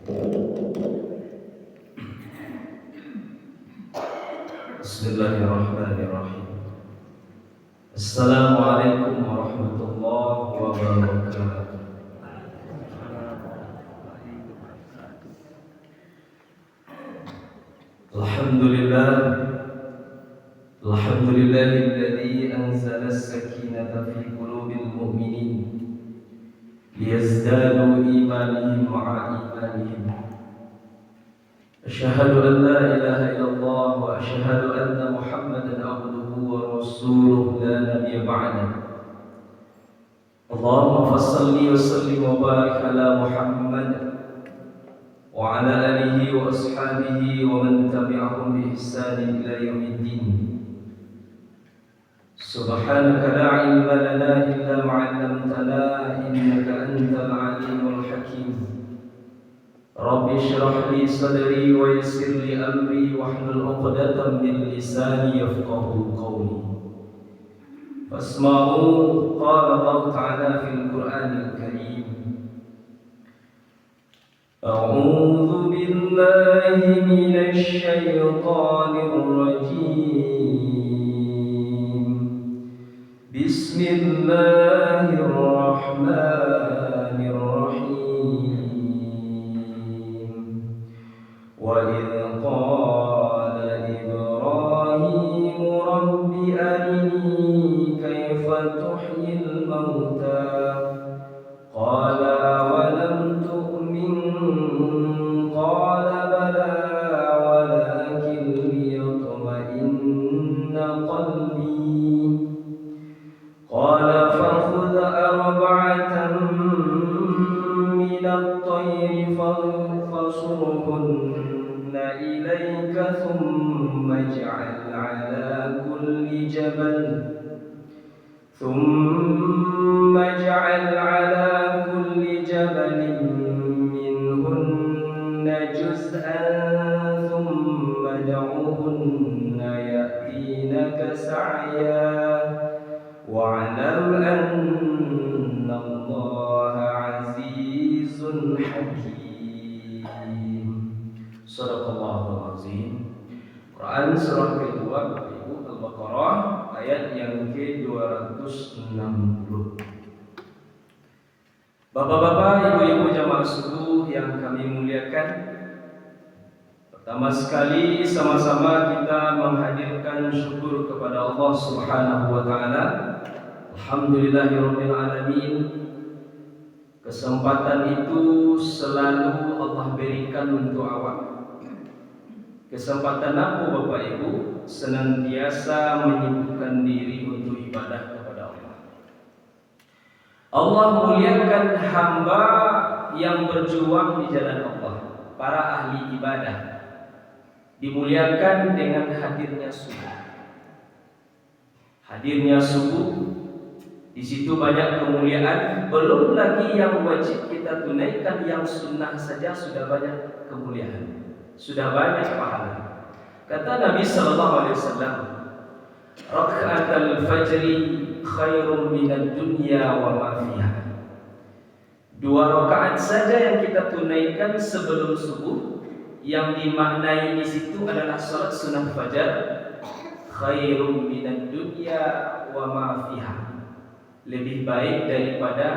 Bismillahirrahmanirrahim. Assalamualaikum warahmatullahi wabarakatuh. Alhamdulillahilladzi anzala as-sakinata fi qulubil mu'minin liyazdadu imanihim ma'a imanihim. Asyhadu an la ilaha illallah wa asyhadu anna Muhammadan abduhu wa rasuluhu la nabiyya ba'dahu. Allahumma fassalli wa sallim wa barik ala Muhammad wa ala alihi wa ashabihi wa man tabi'ahum bi ihsanin ila yaumiddin. Subhanaka la ilma lana illa ma 'allamtana innaka antal alimul hakim. Rabbi shrah li sadri wa yassir li amri wahlul 'uqdatam min lisani yafqahu qawli. Fasma'u qala Allah ta'ala fil Qur'anil Karim. A'udzu billahi minasy syaithanir rajim. Bismillahirrahmanirrahim. Wa idh qala Ibrahim rabbi arini kaifa tuhyil mauta qala awalam tu'min qala bala walakin liyatma'inna qalbi qala fakhudh arba'atan min at-tayri fasurhunna ilayka thumma ij'al 'ala kulli jabalin minhunna juz'an thumma da'uhunna ya'tinaka sa'ya wa'lam anna Allaha 'azizun hakim. Shadaqallahul azim. Quran surah kedua Al-Baqarah ayat yang ke-260. Bapak-bapak, ibu-ibu jamaah subuh yang kami muliakan, pertama sekali sama-sama kita menghadirkan syukur kepada Allah Subhanahu wa taala. Alhamdulillahirabbil alamin. Kesempatan itu selalu Allah berikan untuk awak. Kesempatan apa Bapak Ibu? Senantiasa menyibukkan diri untuk ibadah kepada Allah. Allah muliakan hamba yang berjuang di jalan Allah, para ahli ibadah. Dimuliakan dengan hadirnya subuh. Hadirnya subuh, di situ banyak kemuliaan. Belum lagi yang wajib kita tunaikan, yang sunnah saja sudah banyak kemuliaan, sudah banyak pahala. Kata Nabi sallallahu alaihi wasallam, "Raka'atul fajri khairun minad dunya wa ma fiha." 2 rakaat saja yang kita tunaikan sebelum subuh, yang dimaknai di situ adalah salat sunat fajar, khairun minad dunya wa ma fiha. Lebih baik daripada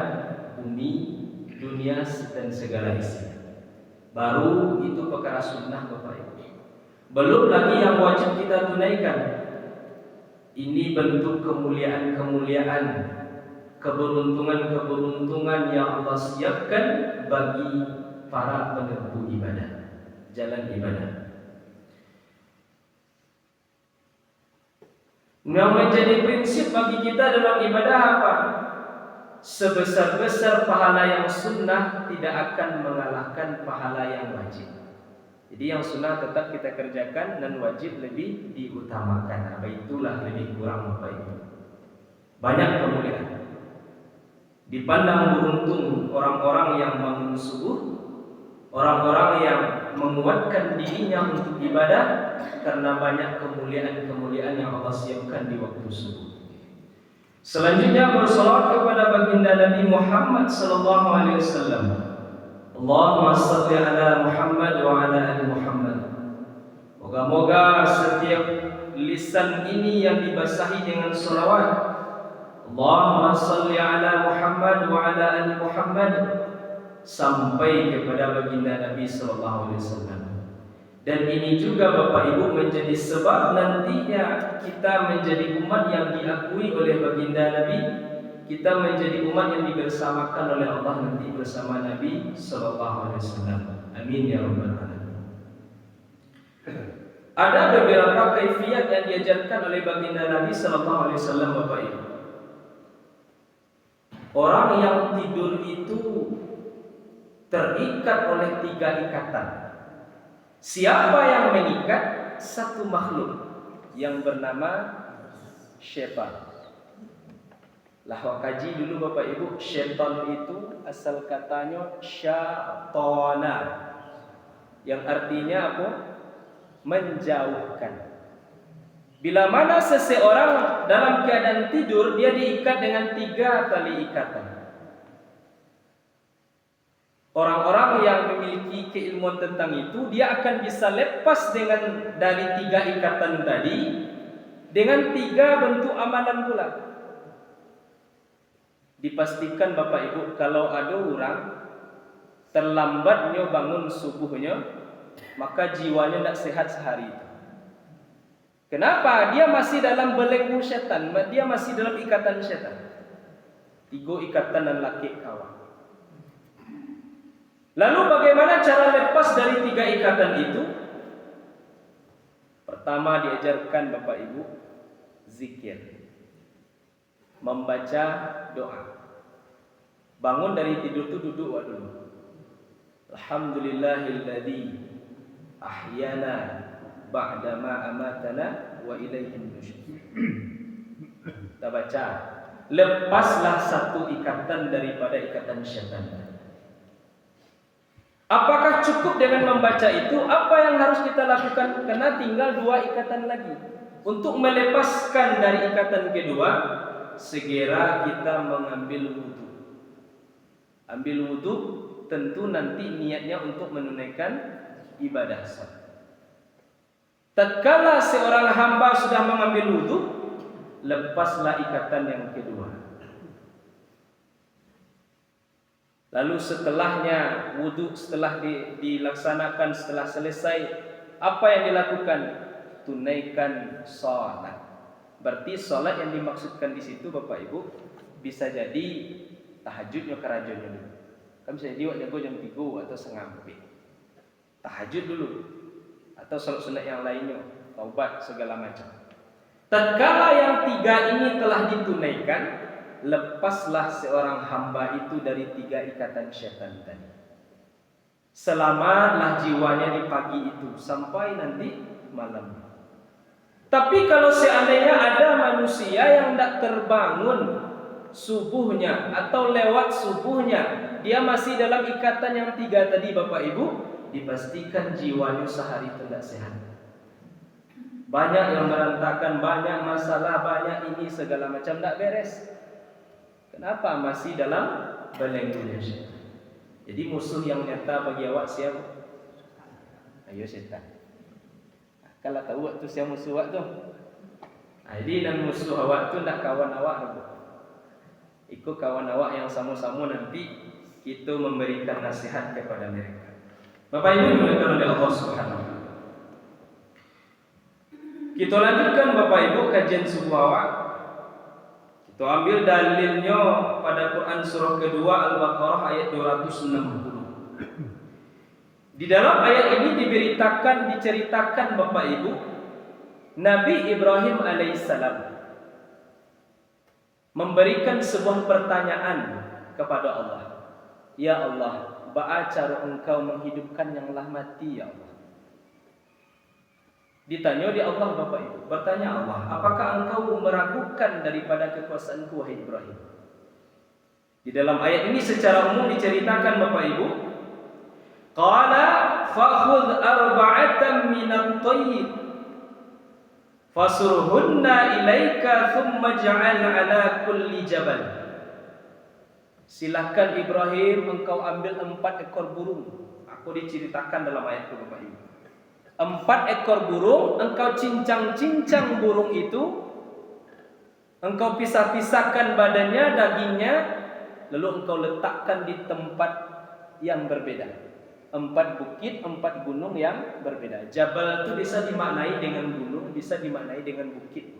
bumi, dunia dan segala isinya. Baru itu perkara sunnah Bapak Ibu. Belum lagi yang wajib kita tunaikan. Ini bentuk kemuliaan-kemuliaan, keberuntungan-keberuntungan yang Allah siapkan bagi para penempuh ibadah, jalan ibadah. Yang menjadi prinsip bagi kita dalam ibadah apa? Sebesar-besar pahala yang sunnah tidak akan mengalahkan pahala yang wajib. Jadi yang sunnah tetap kita kerjakan dan wajib lebih diutamakan. Apa itulah lebih kurang Bapak Ibu. Banyak kemuliaan. Dipandang beruntung orang-orang yang bangun subuh, orang-orang yang menguatkan dirinya untuk ibadah karena banyak kemuliaan-kemuliaan yang Allah siapkan di waktu subuh. Selanjutnya bersolawat kepada baginda Nabi Muhammad sallallahu alaihi wasallam. Allahumma salli ala Muhammad wa ala ali Muhammad. Moga-moga setiap lisan ini yang dibasahi dengan salawat, Allahumma salli ala Muhammad wa ala ali Muhammad, sampai kepada baginda Nabi sallallahu alaihi wasallam. Dan ini juga Bapak Ibu menjadi sebab nantinya kita menjadi umat yang diakui oleh baginda Nabi, kita menjadi umat yang dibersamakan oleh Allah nanti bersama Nabi sallallahu alaihi wasallam. Amin ya rabbal alamin. Ada beberapa kaifiat yang diajarkan oleh baginda Nabi sallallahu alaihi wasallam Bapak Ibu. Orang yang tidur itu terikat oleh 3 ikatan. Siapa yang mengikat? Satu makhluk yang bernama syaitan. Lah kaji dulu Bapak Ibu, syaitan itu asal katanya syaitana, yang artinya apa? Menjauhkan. Bila mana seseorang dalam keadaan tidur, dia diikat dengan 3 tali ikatan. Orang-orang yang memiliki keilmuan tentang itu, dia akan bisa lepas dari 3 ikatan tadi dengan 3 bentuk amalan pula. Dipastikan Bapak Ibu, kalau ada orang terlambatnya bangun subuhnya, maka jiwanya tidak sehat sehari itu. Kenapa? Dia masih dalam belenggu syaitan, dia masih dalam ikatan syaitan. 3 ikatan dan laki kawan. Lalu bagaimana cara lepas dari 3 ikatan itu? Pertama diajarkan Bapak Ibu zikir, membaca doa. Bangun dari tidur itu duduk dulu. Alhamdulillahilladzi ahyana ba'dama amatana wa ilaihin nusyur. Kita baca, lepaslah 1 ikatan daripada ikatan syaitan. Apakah cukup dengan membaca itu? Apa yang harus kita lakukan? Karena tinggal 2 ikatan lagi. Untuk melepaskan dari ikatan kedua, segera kita mengambil wudu. Ambil wudu tentu nanti niatnya untuk menunaikan ibadah salat. Tatkala seorang hamba sudah mengambil wudu, lepaslah ikatan yang kedua. Lalu setelahnya wudu, setelah dilaksanakan, setelah selesai, apa yang dilakukan? Tunaikan salat. Berarti salat yang dimaksudkan di situ Bapak Ibu bisa jadi tahajudnya kerajonnya dulu. Kan bisa jadi jago jam 3 atau setengah 4. Tahajud dulu atau salat sunat yang lainnya, taubat segala macam. Tatkala yang 3 ini telah ditunaikan, lepaslah seorang hamba itu dari 3 ikatan syaitan tadi. Selamatlah jiwanya di pagi itu sampai nanti malam. Tapi kalau seandainya ada manusia yang tidak terbangun subuhnya atau lewat subuhnya, dia masih dalam ikatan yang 3 tadi Bapak Ibu, dipastikan jiwanya sehari itu tidak sehat. Banyak yang berantakan, banyak masalah, banyak ini segala macam tidak beres. Kenapa? Masih dalam belenggu syaitan. Jadi musuh yang nyata bagi awak siapa? Ayo syaitan. Kalau tahu waktu siapa musuh awak tu. Jadi dan musuh awak tu nak kawan awak tu. Ikut kawan awak yang sama-sama nanti kita memberikan nasihat kepada mereka. Bapak Ibu dimuliakan oleh Allah Subhanahu wa taala. Kita lanjutkan Bapak Ibu kajian subuh awak. Itu ambil dalilnya pada Quran surah kedua Al-Baqarah ayat 260. Di dalam ayat ini diceritakan Bapak Ibu, Nabi Ibrahim alaihissalam memberikan sebuah pertanyaan kepada Allah. Ya Allah, ba'a cara engkau menghidupkan yang telah mati ya Allah. Ditanya di Allah Bapak Ibu, bertanya Allah, apakah engkau meragukan daripada kekuasaanku wahai Ibrahim? Di dalam ayat ini secara umum diceritakan Bapak Ibu, qala fakhudh arba'atan minat thayyib fasurhunna ilaika thumma ja'al ala kulli jabal Silahkan Ibrahim engkau ambil 4 ekor burung. Aku diceritakan dalam ayat itu Bapak Ibu. 4 ekor burung, engkau cincang-cincang burung itu, engkau pisah-pisahkan badannya, dagingnya, lalu engkau letakkan di tempat yang berbeda. 4 bukit, 4 gunung yang berbeda. Jabal itu bisa dimaknai dengan gunung, bisa dimaknai dengan bukit.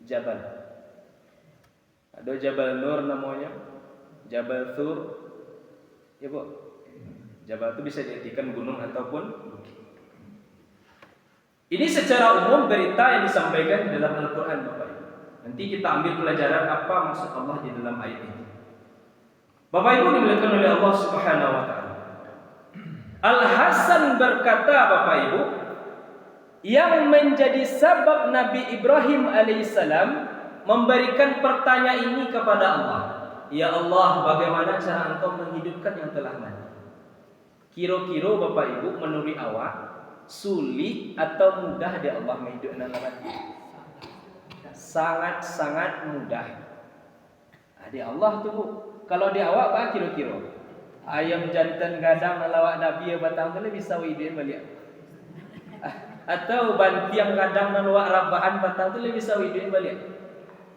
Jabal. Ada Jabal Nur namanya, Jabal Thur. Ya Bu. Jabal itu bisa diartikan gunung ataupun bukit. Ini secara umum berita yang disampaikan di dalam Al-Quran Bapak Ibu. Nanti kita ambil pelajaran apa maksud Allah di dalam ayat ini. Bapak Ibu dimuliakan oleh Allah Subhanahu wa taala. Al-Hasan berkata Bapak Ibu, yang menjadi sebab Nabi Ibrahim alaihissalam memberikan pertanyaan ini kepada Allah. Ya Allah, bagaimana cara engkau menghidupkan yang telah mati? Kira-kira Bapak Ibu menurut awak sulit atau mudah di Allah menghidupkan yang mati? Sangat-sangat mudah. Di Allah tu Bu. Kalau di awak apa kira-kira? Ayam jantan gadang lawak Nabi batang tu bisa hidup balik. Atau bantiang gadang dan lawak rabahan batang tu bisa hidup balik.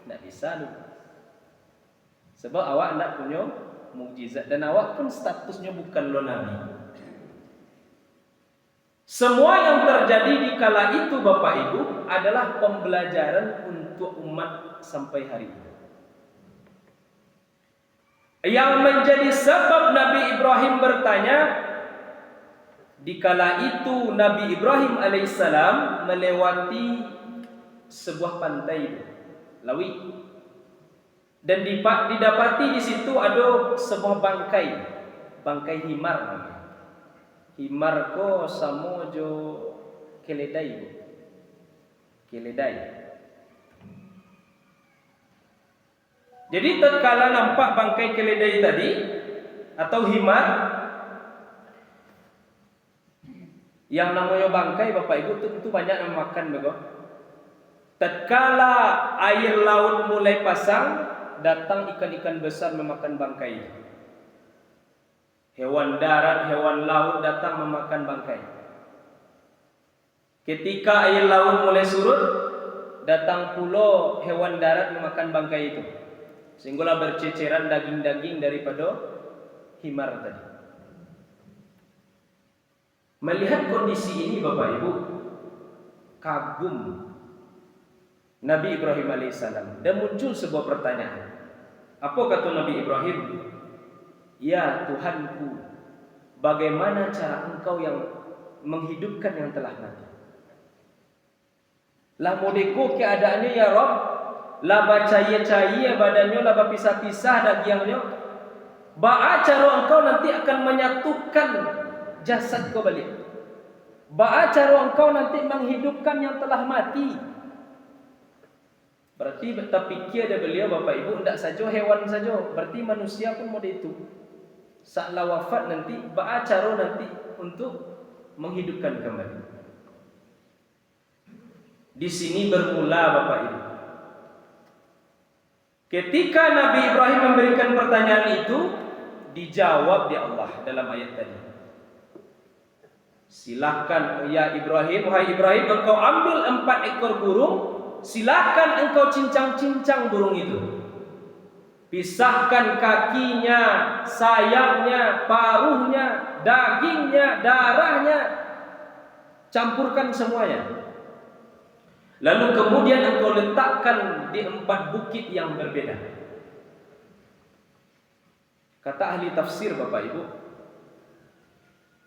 Tak bisa tu. Sebab awak nak punya mukjizat dan awak pun statusnya bukan lo Nabi. Semua yang terjadi di kala itu Bapak Ibu adalah pembelajaran untuk umat sampai hari ini. Yang menjadi sebab Nabi Ibrahim bertanya, di kala itu Nabi Ibrahim alaihissalam melewati sebuah pantai Lawi, dan didapati di situ ada sebuah bangkai himar namanya. Himar ko samo jo keledai. Jadi tatkala nampak bangkai keledai tadi atau himar, yang namanya bangkai Bapak Ibu itu banyak yang makan begitu. Tatkala air laut mulai pasang, datang ikan-ikan besar memakan bangkai. Hewan darat, hewan laut datang memakan bangkai. Ketika air laut mulai surut, datang pula hewan darat memakan bangkai itu. Sehinggalah berceceran daging-daging daripada himar tadi. Melihat kondisi ini Bapak Ibu, kagum Nabi Ibrahim alaihissalam, dan muncul sebuah pertanyaan. Apa kata Nabi Ibrahim? Ya Tuhanku, bagaimana cara engkau yang menghidupkan yang telah mati? Lah modeko keadaannya ya Rob, lah bacaya-caya badannya, lah pisah-pisah dagingnya. Ba'a cara engkau nanti akan menyatukan jasad kau balik. Ba'a cara engkau nanti menghidupkan yang telah mati. Berarti terpikir ada beliau Bapak Ibu, tidak saja hewan saja, berarti manusia pun model itu. Saatlah wafat nanti, ba'a cara nanti untuk menghidupkan kembali. Di sini bermula Bapak Ibu. Ketika Nabi Ibrahim memberikan pertanyaan itu, dijawab di Allah dalam ayat tadi. Silahkan ya Ibrahim, wahai Ibrahim, engkau ambil 4 ekor burung, silahkan engkau cincang-cincang burung itu. Pisahkan kakinya, sayapnya, paruhnya, dagingnya, darahnya, campurkan semuanya. Lalu kemudian engkau letakkan di 4 bukit yang berbeda. Kata ahli tafsir Bapak Ibu,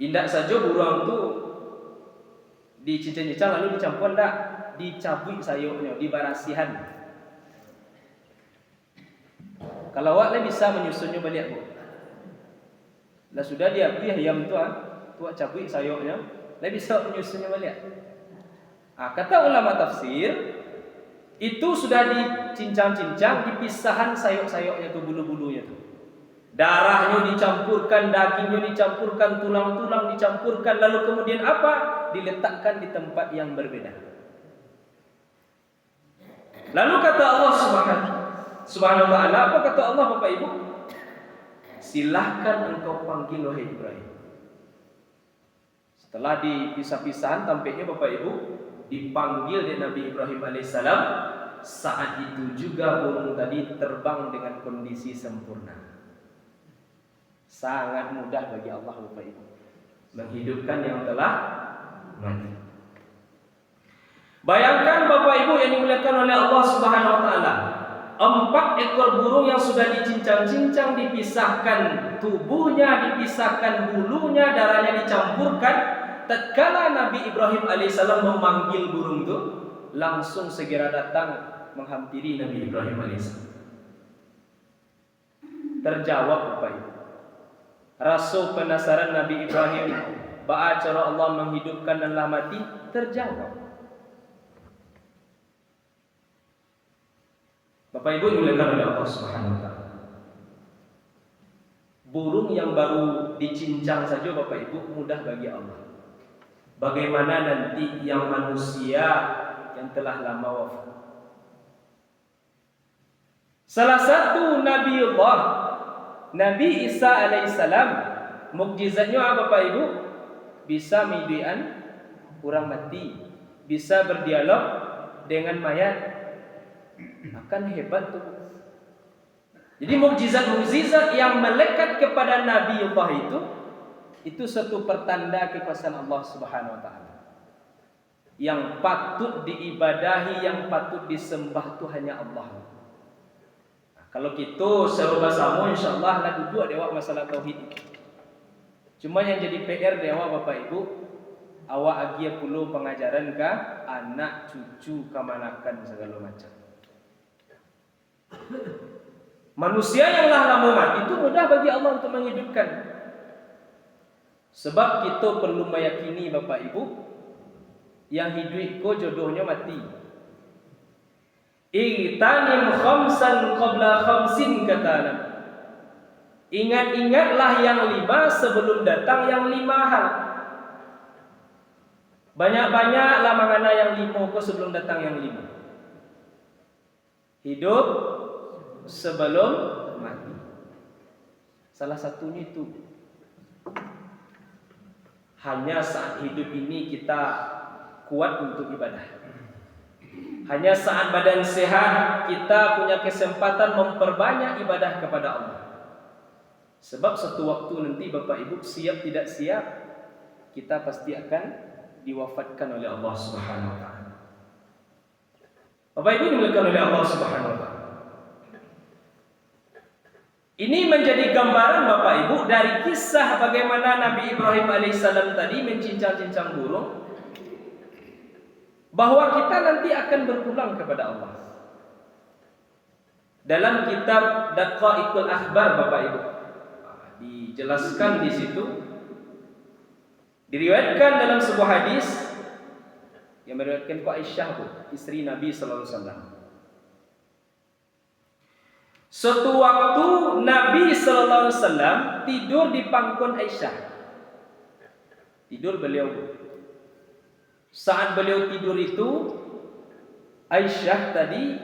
indak saja burung itu dicincang-cincang lalu dicampur, enggak, dicabut sayapnya, dibarasihan. Kalau awak bisa menyusunnya balik Bu. Lah sudah dia ayam tu tuak cabut sayapnya, lah bisa menyusunnya balik. Kata ulama tafsir, itu sudah dicincang-cincang, dipisahan sayap-sayapnya tu, bulu-bulunya tu. Darahnya dicampurkan, dagingnya dicampurkan, tulang-tulang dicampurkan, lalu kemudian apa? Diletakkan di tempat yang berbeda. Lalu kata Allah Subhanahu wa ta'ala, apa kata Allah Bapak Ibu? silahkan engkau panggil wahai Ibrahim. Setelah dipisah-pisahan, tampaknya Bapak Ibu dipanggil oleh Nabi Ibrahim alaihissalam. Saat itu juga burung tadi terbang dengan kondisi sempurna. Sangat mudah bagi Allah Bapak Ibu menghidupkan yang telah mati. Bayangkan Bapak Ibu yang dimuliakan oleh Allah Subhanahu wa taala, 4 ekor burung yang sudah dicincang-cincang, dipisahkan tubuhnya, dipisahkan bulunya, darahnya dicampurkan. Tatkala Nabi Ibrahim alaihissalam memanggil burung itu, langsung segera datang menghampiri Nabi Ibrahim alaihissalam. Terjawab Bapak Ibu. Rasa penasaran Nabi Ibrahim, ba'a cara Allah menghidupkan dan lah mati, terjawab. Bapak Ibu dimuliakan oleh Allah Subhanahu wa taala. Burung yang baru dicincang saja Bapak Ibu mudah bagi Allah. Bagaimana nanti yang manusia yang telah lama wafat? Salah satu Nabiullah Nabi Isa alaihissalam, mukjizatnya apa Bapak Ibu? Bisa midian orang mati, bisa berdialog dengan mayat. Akan hebat tuh. Jadi mukjizat-mukjizat yang melekat kepada Nabiullah itu satu pertanda kekuasaan Allah Subhanahu wa taala. Yang patut diibadahi, yang patut disembah itu hanya Allah. Kalau kita serba sama, insyaAllah lah duduk dewa masalah tauhid. Cuma yang jadi PR dewa Bapak Ibu, awak agia puluh pengajaran ke anak cucu kemanakan segala macam. Manusia yang lah lama mati itu mudah bagi Allah untuk menghidupkan. Sebab kita perlu meyakini Bapak Ibu, yang hidup ko jodohnya mati. Igtanim khamsan qabla khamsin, kata Nabi. Ingat-ingatlah yang 5 sebelum datang yang 5 hal. Banyak-banyaklah mangana yang 5 ko sebelum datang yang 5. Hidup sebelum mati. Salah satunya itu. Hanya saat hidup ini kita kuat untuk ibadah. Hanya saat badan sehat kita punya kesempatan memperbanyak ibadah kepada Allah. Sebab satu waktu nanti Bapak Ibu siap tidak siap, kita pasti akan diwafatkan oleh Allah Subhanahu wa taala. Bapak Ibu dimuliakan oleh Allah Subhanahu wa taala. Ini menjadi gambaran Bapak Ibu dari kisah bagaimana Nabi Ibrahim alaihissalam tadi mencincang-cincang burung, bahwa kita nanti akan berpulang kepada Allah. Dalam kitab Daqaiqul Akhbar Bapak Ibu dijelaskan di situ, diriwayatkan dalam sebuah hadis yang meriwayatkan Aisyah, istri Nabi sallallahu alaihi wasallam. Suatu waktu Nabi sallallahu alaihi wasallam tidur di pangkuan Aisyah. Tidur beliau. Saat beliau tidur itu, Aisyah tadi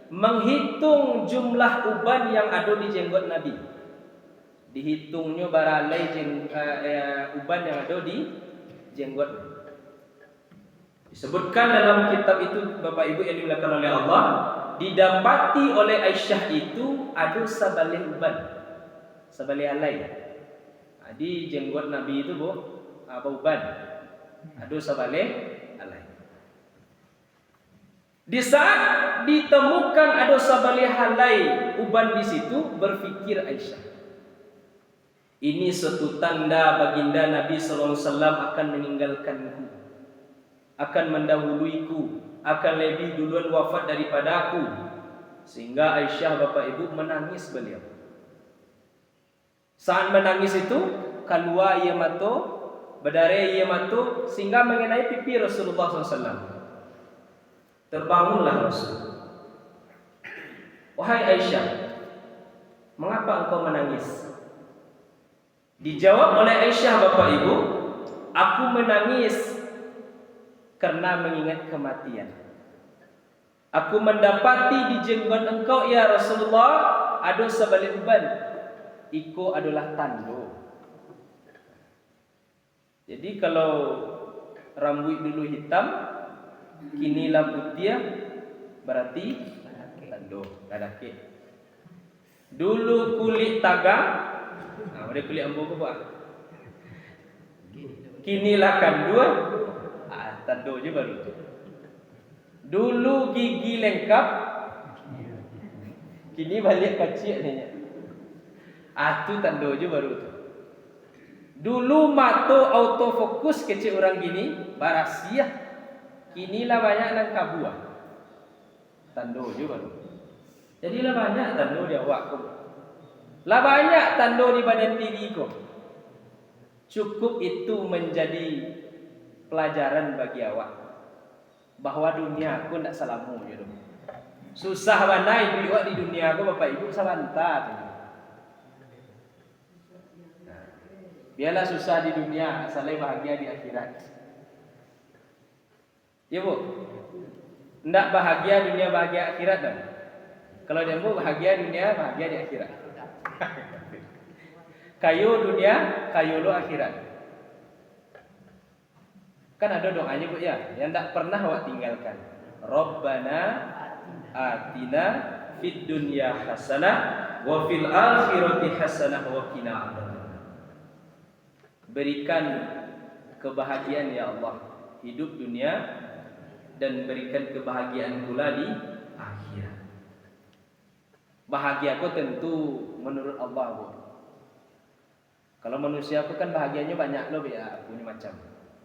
menghitung jumlah uban yang ada di jenggot Nabi. Dihitungnya baralai uban yang ada di jenggot. Disebutkan dalam kitab itu Bapak Ibu yang dimuliakan oleh Allah, didapati oleh Aisyah itu ada sabalih uban, sabalih alai. Di jenggot Nabi itu apa uban? Ada sabalih. Di saat ditemukan ada sabalih halai uban di situ, berfikir Aisyah, ini suatu tanda baginda Nabi sallallahu alaihi wasallam akan meninggalkanku, akan mendahuluiku, akan lebih duluan wafat daripada aku. Sehingga Aisyah Bapak Ibu menangis beliau. Saat menangis itu keluar ia mata, berdarah ia mata sehingga mengenai pipi Rasulullah SAW. Terbangunlah Rasul. Wahai Aisyah, mengapa engkau menangis? Dijawab oleh Aisyah Bapak Ibu, aku menangis karena mengingat kematian. Aku mendapati di jenggot engkau ya Rasulullah ada sabalih uban. iko adalah tando. Jadi kalau rambut dulu hitam, kinilah putih, berarti tando, ladaki. Dulu kulit tagang, ada kulit ambo ke pak? Kinilah kandua, tando je baru tu. Dulu gigi lengkap, kini balik kecil ni. Tu tando je baru tu. Dulu mata autofokus kecil orang gini, barasiah. Kinilah banyak nang kabuah. Tando je baru. Jadilah banyak tando di awak kau. Lah banyak tando di badan diri kau. Cukup itu menjadi pelajaran bagi awak bahwa dunia aku tidak salamu je dong. Susah mana ibu awak di dunia aku, bapak ibu sabanta. Biarlah susah di dunia, asalnya bahagia di akhirat. Ya bu, tidak bahagia dunia, bahagia akhirat dong. Kalau dia mau bahagia dunia, bahagia di akhirat. Kayu dunia, kayu lo akhirat. Kan ada doanya bu ya, yang tak pernah awak tinggalkan. Rabbana atina fid dunya hasanah wa fil akhirati hasanah wa qina adzabannar. Berikan kebahagiaan ya Allah hidup dunia dan berikan kebahagiaan pula di akhirat. Bahagia aku tentu menurut Allah bu. Kalau manusia aku kan bahagianya banyak loh ya, punya macam.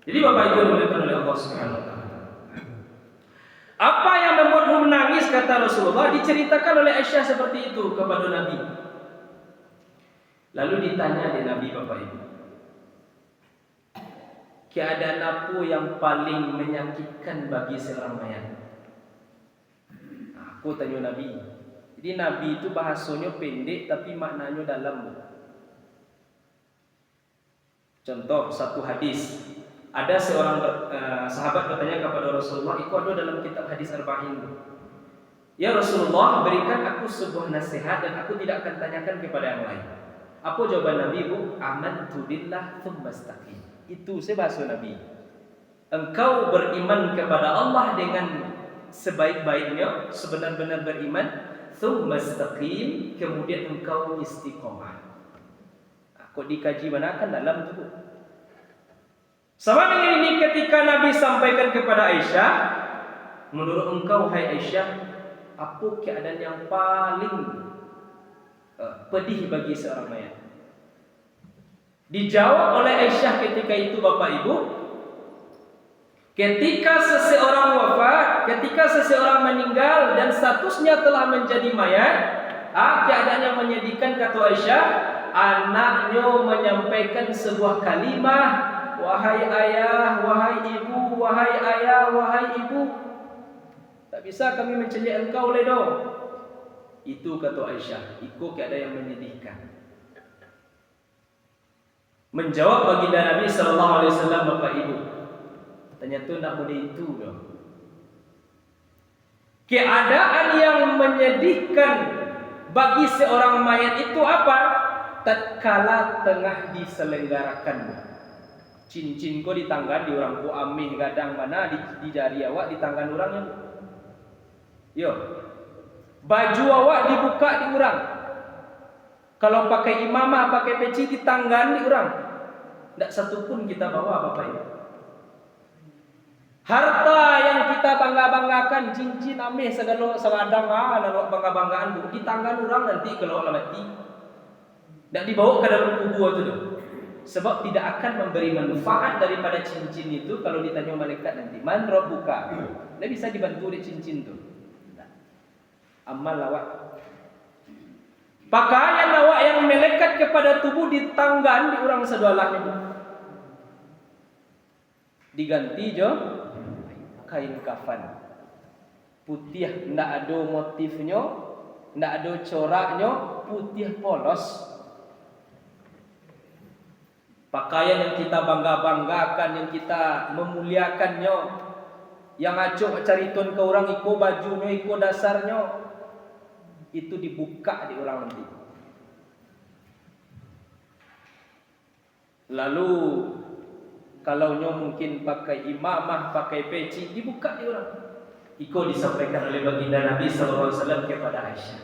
Jadi Bapak Ibu dimuliakan oleh Allah Subhanahu wa taala. Apa yang membuatmu menangis kata Rasulullah diceritakan oleh Aisyah seperti itu kepada Nabi. Lalu ditanya di Nabi Bapak Ibu, keadaan apa yang paling menyakitkan bagi seorang mayat? Aku tanya Nabi. Jadi Nabi itu bahasanya pendek tapi maknanya dalam. Contoh satu hadis. Ada seorang sahabat bertanya kepada Rasulullah, itu ada dalam kitab hadis Arba'in. Ya Rasulullah, berikan aku sebuah nasihat dan aku tidak akan tanyakan kepada yang lain. Apa jawaban Nabi bu? Amantu billah tsumma istaqim. Itu bahasa Nabi. Engkau beriman kepada Allah dengan sebaik-baiknya, sebenar-benar beriman, tsumma istaqim, kemudian engkau istiqomah. Kok dikaji mana kan dalam itu. Sama dengan ini ketika Nabi sampaikan kepada Aisyah, menurut engkau hai Aisyah, apa keadaan yang paling pedih bagi seorang mayat? Dijawab oleh Aisyah ketika itu Bapak Ibu, ketika seseorang wafat, ketika seseorang meninggal dan statusnya telah menjadi mayat, keadaan yang menyedihkan kata Aisyah, anaknya menyampaikan sebuah kalimah, wahai ayah, wahai ibu, wahai ayah, wahai ibu, tak bisa kami mencelik engkau ledo. Itu kata Aisyah, itu keadaan yang menyedihkan. Menjawab baginda Nabi sallallahu alaihi wasallam, Bapak Ibu, ternyata nak boleh itu dong. Keadaan yang menyedihkan bagi seorang mayat itu apa? Tatkala tengah diselenggarakan. Cincin kau ditanggan di orang ku amih gadang mana di jari awak ditanggan orangnya. Yo. Baju awak dibuka di orang. Kalau pakai imamah, pakai peci ditanggan di orang. Tidak satu pun kita bawa Bapak Ibu. Harta yang kita bangga-banggakan, cincin amih segala seladang lalu bangga-banggaan ditanggan orang nanti kalau mati. Tidak dibawa ke dalam kubur itu. Sebab tidak akan memberi manfaat daripada cincin itu kalau ditanya malaikat nanti. Man rabbuka? Tidak bisa dibantu di cincin itu. Amal awak. Pakaian awak yang melekat kepada tubuh ditanggan di orang sedalahnya. Diganti jo kain kafan. Putih, tidak ada motifnya, tidak ada coraknya, putih polos. Pakaian yang kita bangga-banggakan, yang kita memuliakannya, yang acuk cariton ke orang, iko bajunya, iko dasarnya, itu dibuka di orang nanti. Lalu kalau nyo mungkin pakai imamah, pakai peci, dibuka dia orang. Iko disampaikan oleh baginda Nabi SAW kepada Aisyah.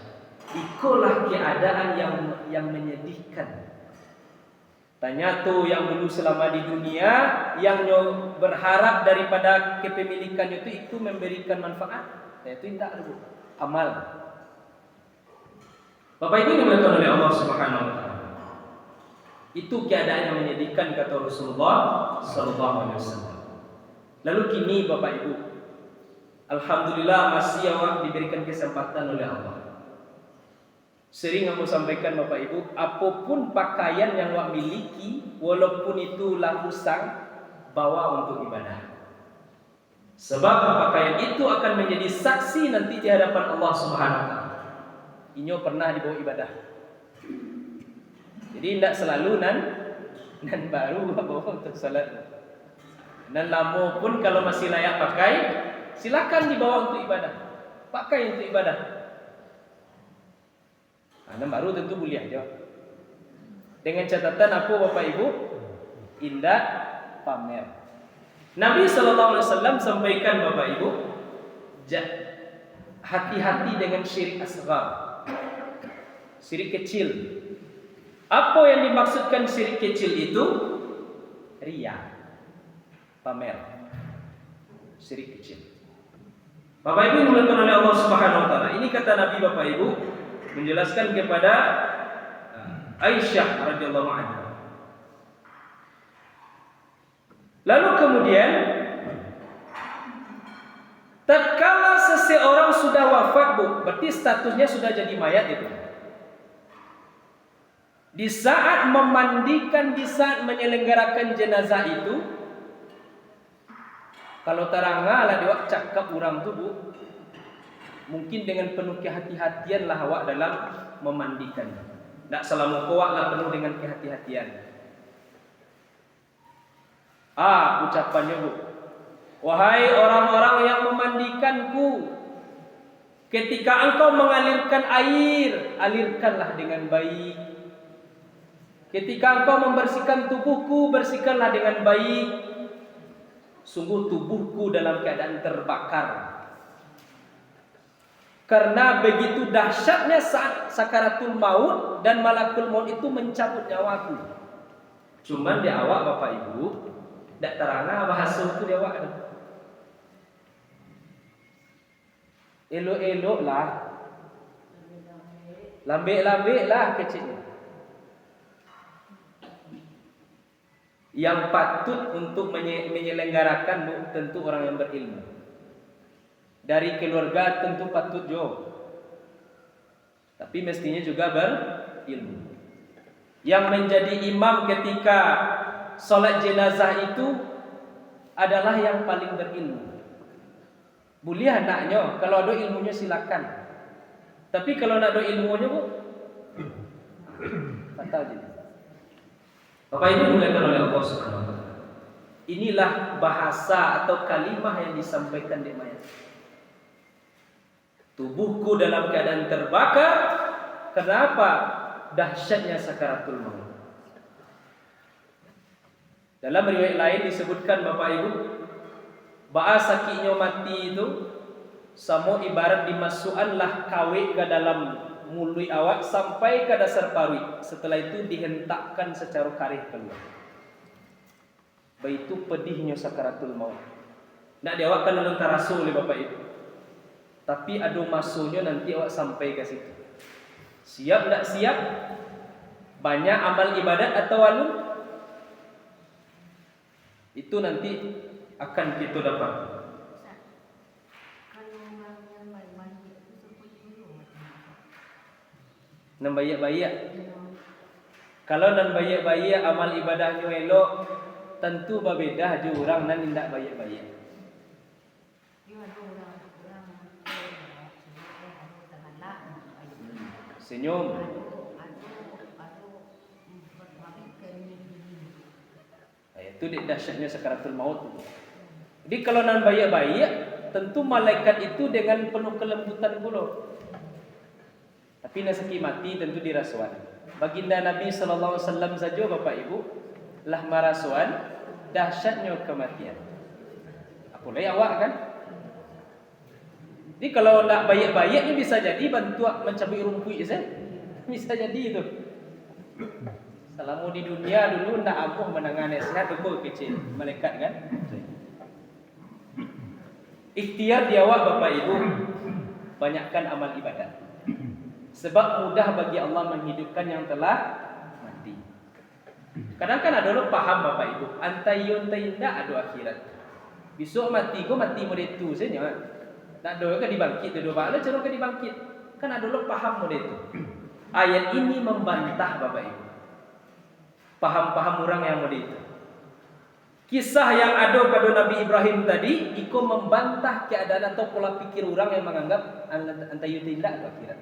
Ikolah keadaan yang menyedihkan. Tanya tu yang dulu selama di dunia, yang nyo berharap daripada kepemilikan itu memberikan manfaat. Itu tidak ada amal. Bapak Ibu dimuliakan oleh Allah Subhanahu wa taala. Itu keadaan yang menyedihkan kata Rasulullah sallallahu alaihi wasallam. Lalu kini Bapak Ibu, alhamdulillah masih awak diberikan kesempatan oleh Allah. Sering aku sampaikan Bapak Ibu, apapun pakaian yang awak miliki, walaupun itu lapisan, bawa untuk ibadah. Sebab pakaian itu akan menjadi saksi nanti di hadapan Allah Subhanahu wa taala. Inyo pernah dibawa ibadah. Jadi tidak selalu nan baru bawa untuk salat. Nan lama pun kalau masih layak pakai, silakan dibawa untuk ibadah. Pakai untuk ibadah. Nan baru tentu boleh aja. Dengan catatan apa Bapak Ibu? Indah pamer. Nabi SAW sampaikan Bapak Ibu, hati-hati dengan syirik asghar, syirik kecil. Apa yang dimaksudkan syirik kecil itu? Riya, pamer, syirik kecil. Bapak Ibu dimuliakan oleh Allah Subhanahu wa taala. Ini kata Nabi Bapak Ibu menjelaskan kepada Aisyah radhiyallahu anha. Lalu kemudian tatkala seseorang sudah wafat, Bu, berarti statusnya sudah jadi mayat itu. Di saat memandikan, di saat menyelenggarakan jenazah itu, kalau teranglah dia cakap orang tu, Bu, mungkin dengan penuh kehati-hatian lah awak dalam memandikan. Tak selama kau lah penuh dengan kehati-hatian. Ucapannya, Bu, wahai orang-orang yang memandikanku, ketika engkau mengalirkan air, alirkanlah dengan baik. Ketika engkau membersihkan tubuhku, bersihkanlah dengan baik. Sungguh tubuhku dalam keadaan terbakar. Karena begitu dahsyatnya saat sakaratul maut dan malakul maut itu mencabut nyawaku. Cuman di awak Bapak Ibu, tidak terangah bahasa itu di awak. Elok-elok lah, lambik-lambik lah kecilnya. Yang patut untuk menyelenggarakan tentu orang yang berilmu. Dari keluarga tentu patut jo. Tapi mestinya juga berilmu. Yang menjadi imam ketika salat jenazah itu adalah yang paling berilmu. Boleh anaknya, kalau ada ilmunya silakan. Tapi kalau tidak ada ilmunya, Bu, fatal jadi. Bapak Ibu dimuliakan oleh Allah Subhanahu wa taala. Inilah bahasa atau kalimah yang disampaikan di mayat. Tubuhku dalam keadaan terbakar. Kenapa? Dahsyatnya sakaratul maut. Dalam riwayat lain disebutkan Bapak Ibu, bahasa sakinya mati itu sama ibarat dimasukkanlah kawik ke dalam mulut awak sampai ke dasar paru. Setelah itu dihentakkan secara karih keluar. Begitu pedihnya sakaratul maut. Nak diawakkan dalam tarasu oleh Bapak Ibu. Tapi ada masuknya nanti awak sampai ke situ. Siap tak siap? Banyak amal ibadat atau walun? Itu nanti akan kita dapat. Nan bayak-bayak. Kalau nan bayak-bayak amal ibadahnya elok, tentu berbeda je orang nan tidak bayak-bayak. Senyum. Itu dahsyatnya sakaratul maut. Jadi kalau nan bayak-bayak, tentu malaikat itu dengan penuh kelembutan pula. Tapi nasaki mati tentu dirasuan. Baginda Nabi SAW saja Bapak Ibu, lah marasuan dahsyatnya kematian. Apalagi awak kan. Jadi kalau nak baik-baik ni bisa jadi bantu mencabik rumput je. Bisa jadi itu. Selama di dunia dulu nak ampuh menangan nasihat tu kecil malaikat kan. Ikhtiar di awak Bapak Ibu, banyakkan amal ibadat. Sebab mudah bagi Allah menghidupkan yang telah mati. Kadang kan ada orang paham Bapak Ibu, antayun tayinda ada akhirat. Besok mati ko mati model tu saja. Nak doa ke dibangkit tu doa, cara ke dibangkit. Kan ada orang paham model tu. Ayat ini membantah Bapak Ibu. Paham-paham orang yang model itu. Kisah yang ada pada Nabi Ibrahim tadi iko membantah keadaan atau pola pikir orang yang menganggap antayun tayinda ada akhirat.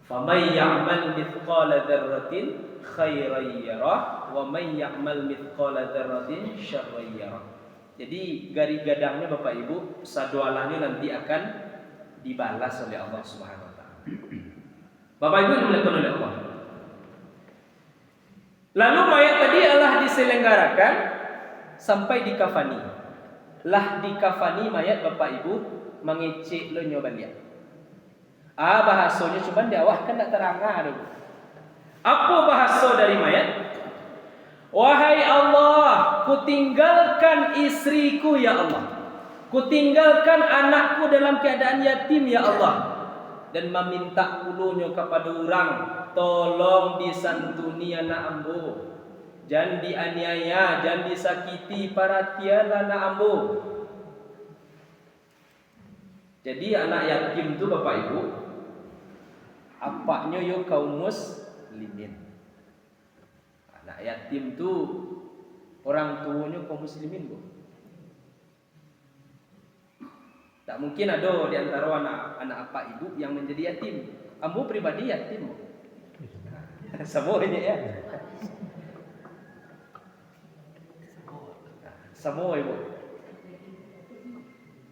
Faman ya'mal mithqala dzarratin khairan yarah wa man ya'mal mithqala dzarratin syarran yarah. Jadi gari-gadangnya Bapak Ibu, sadualahnya nanti akan dibalas oleh Allah Subhanahu wa taala. Bapak Ibu dimuliakan oleh Allah. Lalu mayat tadi Allah diselenggarakan sampai dikafani. Lah dikafani mayat Bapak Ibu mengecek lo nyobalia. Bahasanya cuma di awal kan tak terangah dulu. Apa bahasa dari mayat? Wahai Allah, kutinggalkan istriku ya Allah. Kutinggalkan anakku dalam keadaan yatim ya Allah. Dan meminta ulunya kepada orang, tolong disantuni anak ambo. Jangan dianiaya, jangan disakiti para tiada anak ambo. Jadi anak yatim tu Bapak Ibu, apaknya yo kaum muslimin. Anak yatim tu orang tuanya kaum muslimin bu. Tak mungkin ada di antara anak apa ibu yang menjadi yatim. Ambo pribadi yatim. Semuanya ya. Semua ibu.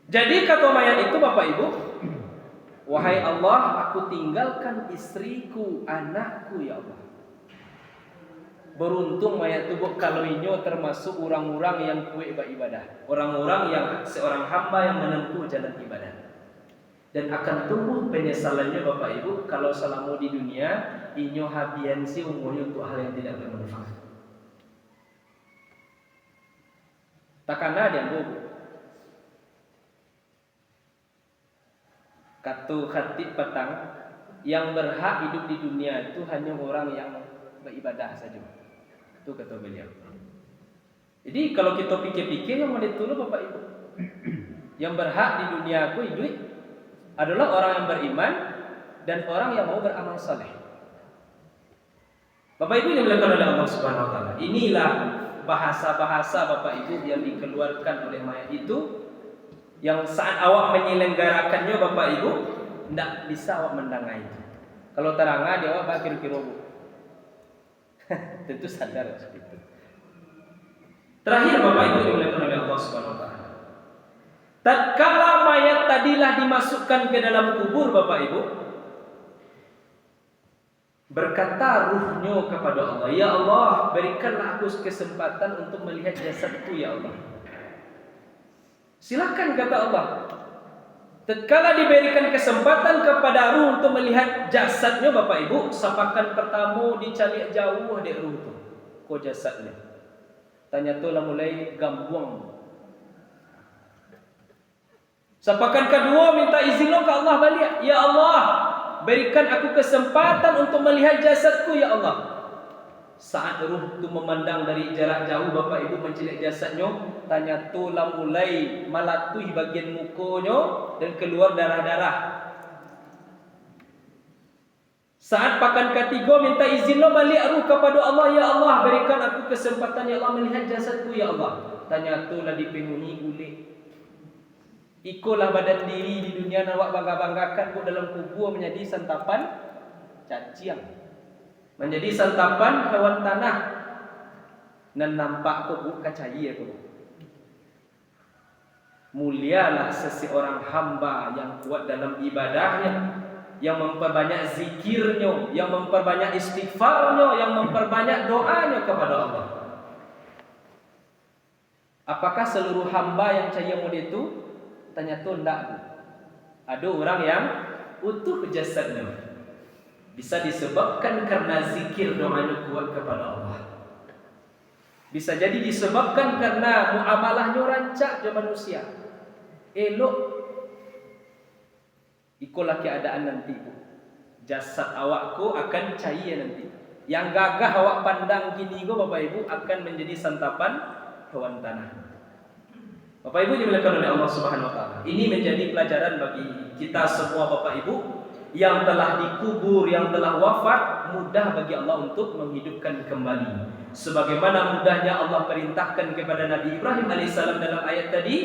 Jadi kata mayat itu Bapak Ibu, wahai Allah, aku tinggalkan istriku, anakku ya Allah. Beruntung mayat itu kalau inyo termasuk orang-orang yang kuat beribadah, orang-orang yang seorang hamba yang menempuh jalan ibadah. Dan akan tumbuh penyesalannya Bapak Ibu kalau selama di dunia inyo habiansi umurnya untuk hal yang tidak bermanfaat. Takkan ada yang bobo. Kata khatib petang, yang berhak hidup di dunia itu hanya orang yang beribadah saja. Itu kata beliau. Jadi kalau kita pikir-pikir yang mau ditulis Bapak Ibu, yang berhak di dunia aku hidup adalah orang yang beriman dan orang yang mau beramal saleh. Bapak Ibu yang dimuliakan oleh Allah Subhanahu wa taala. Inilah bahasa-bahasa Bapak Ibu yang dikeluarkan oleh mayat itu, yang saat awak menyelenggarakannya Bapak Ibu tidak bisa awak mendengar itu. Kalau terangah dia awak kira-kira bu. Tentu sadar seperti itu. Terakhir Bapak Ibu dimuliakan oleh Allah Subhanahu wa taala. Tatkala mayat tadilah dimasukkan ke dalam kubur Bapak Ibu, berkata ruhnya kepada Allah, ya Allah, berikanlah aku kesempatan untuk melihat jasadku ya Allah. Silakan kata Allah. Tatkala diberikan kesempatan kepada ruh untuk melihat jasadnya Bapak Ibu, sapakan pertama dicari jauh dari ruh itu. Ko jasadnya. Tanya tu lah mulai gambuang. Sapakan kedua minta izin ke Allah balik. Ya Allah, berikan aku kesempatan untuk melihat jasadku ya Allah. Saat ruh itu memandang dari jarak jauh Bapak Ibu mencari jasadnya, tanya tu lah mulai malatui bagian mukanya dan keluar darah-darah. Saat pakan ketiga minta izin lo balik ruh kepada Allah, ya Allah berikan aku kesempatan ya Allah melihat jasadku ya Allah. Tanya tu lah dipenuhi kulit. Ikulah badan diri di dunia nawak bangga-banggakan bu dalam kubur menjadi santapan cacing, menjadi santapan hewan tanah, dan nampak kok bu kacaya kok. Mulialah seseorang hamba yang kuat dalam ibadahnya, yang memperbanyak zikirnya, yang memperbanyak istighfarnya, yang memperbanyak doanya kepada Allah. Apakah seluruh hamba yang caya model itu? Tanya tu ndak. Ada orang yang utuh jasadnya. Bisa disebabkan karena zikir doanya kuat kepada Allah. Bisa jadi disebabkan karena muamalahnya rancak je manusia. Elok. Ikulah keadaan nanti. Jasad awakku akan cair nanti. Yang gagah awak pandang gini go Bapak Ibu akan menjadi santapan hewan tanah. Bapak Ibu dimuliakan oleh Allah Subhanahu wa taala. Ini menjadi pelajaran bagi kita semua Bapak Ibu yang telah dikubur, yang telah wafat, mudah bagi Allah untuk menghidupkan kembali. Sebagaimana mudahnya Allah perintahkan kepada Nabi Ibrahim alaihissalam dalam ayat tadi,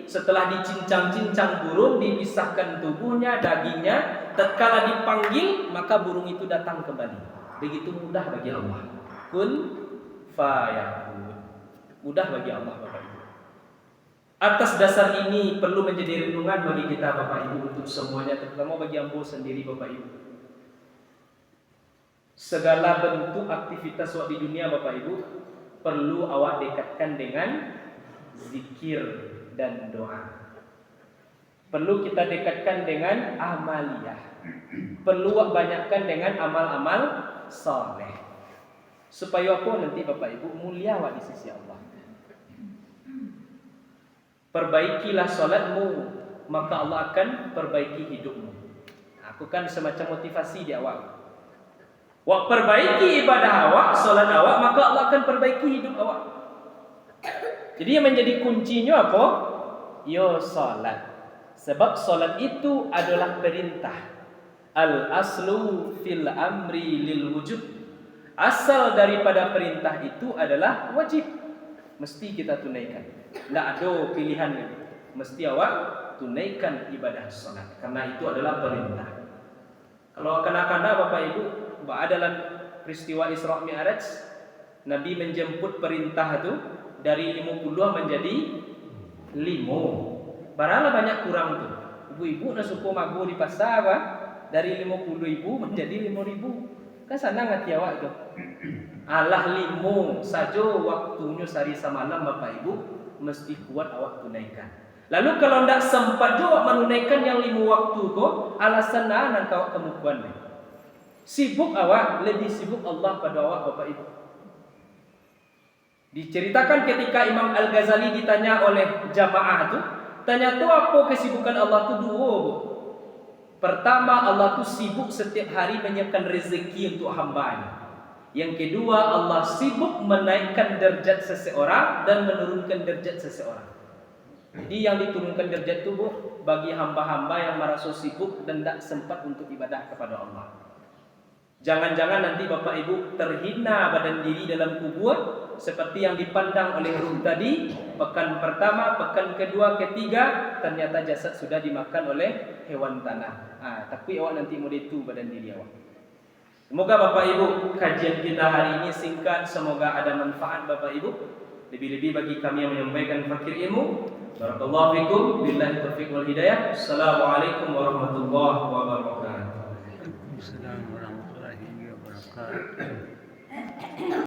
setelah dicincang-cincang burung, dipisahkan tubuhnya, dagingnya, tatkala dipanggil, maka burung itu datang kembali. Begitu mudah bagi Allah. Kun fayakun. Mudah bagi Allah Bapak Ibu. Atas dasar ini perlu menjadi renungan bagi kita Bapak Ibu untuk semuanya, terutama bagi ambo sendiri Bapak Ibu. Segala bentuk aktivitas awak di dunia Bapak Ibu perlu awak dekatkan dengan zikir dan doa. Perlu kita dekatkan dengan amaliyah. Perlu awak banyakkan dengan amal-amal saleh. Supaya apa nanti Bapak Ibu mulia awak di sisi Allah. Perbaikilah solatmu, maka Allah akan perbaiki hidupmu. Aku kan semacam motivasi di awal. Wak perbaiki ibadah awak, solat awak, maka Allah akan perbaiki hidup awak. Jadi yang menjadi kuncinya apa? Yo solat. Sebab solat itu adalah perintah. Al aslu fil amri lil wujub. Asal daripada perintah itu adalah wajib. Mesti kita tunaikan. Tidak ada pilihan lagi. Mesti awak tunaikan ibadah salat. Karena itu adalah perintah. Kalau kanak-kanak Bapak Ibu, dalam peristiwa Isra Mi'raj, Nabi menjemput perintah itu dari 50 menjadi 5. Baranglah banyak kurang tu. Ibu-ibu nak suku magu di pasar apa? Dari 50.000 menjadi 5.000. Kan senang hati awak tu. Alah 5 saja waktunya sehari semalam Bapak Ibu mesti kuat awak tunaikan. Lalu kalau tidak sempat juga menunaikan yang 5 waktu kok, alasan nak awak kemukuan ni. Sibuk awak, lebih sibuk Allah pada awak Bapak Ibu. Diceritakan ketika Imam Al-Ghazali ditanya oleh jamaah tu, tanya tu apa kesibukan Allah tu dua bu. Pertama, Allah tu sibuk setiap hari menyiapkan rezeki untuk hamba-Nya. Yang kedua, Allah sibuk menaikkan derajat seseorang dan menurunkan derajat seseorang. Jadi yang diturunkan derajat itu bu, bagi hamba-hamba yang merasa sibuk dan tidak sempat untuk ibadah kepada Allah. Jangan-jangan nanti Bapak Ibu terhina badan diri dalam kubur seperti yang dipandang oleh Rum tadi. Pekan pertama, pekan kedua, ketiga, ternyata jasad sudah dimakan oleh hewan tanah. Tapi awak nanti mau itu badan diri awak. Semoga Bapak Ibu kajian kita hari ini singkat, semoga ada manfaat Bapak Ibu. Lebih-lebih bagi kami yang menyampaikan fakir ilmu. Barakallahu fikum, billahi taufiq wal hidayah. Assalamualaikum warahmatullahi wabarakatuh. Assalamualaikum warahmatullahi wabarakatuh.